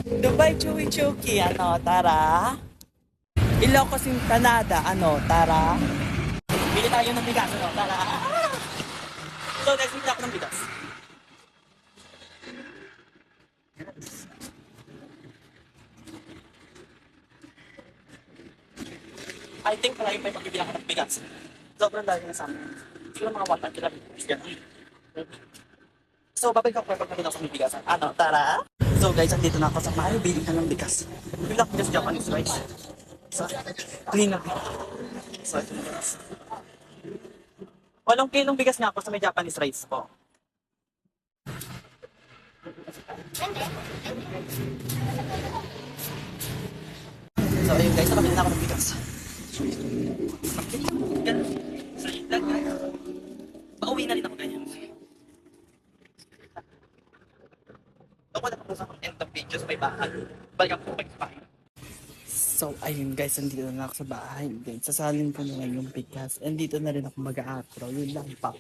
Dubai Chewy Chuki, ano, tara. Ilocos Canada, ano, tara. Bili tayo ng bigas, ano, tara. So, next week ako ng bigas. I think malayo pa yung pagbibili ako ng bigas. Sobrang dahil na sa amin. Siguro mga 1 kilometers, gano'n. So, babalik ako pag nakita ko ng bigas. Ano, tara. So guys, andito na ako sa Mario Bilihan ng bigas. Bili ako bigas Japanese rice. So, clean na. So, ito na guys. 8 kilong bigas nga ako sa may Japanese rice po. So, ayun guys, nakabili na ako ng bigas. So, yun lang guys. Pauwi na rin ako ganyan. Ako na po sa end of video sa may bahay. Balik ako pagpapahin. So, ayun guys, andito na ako sa bahay. Then, sasalin ko na lang yung bigas. And dito na rin ako mag-a-outro. Yun lang pa.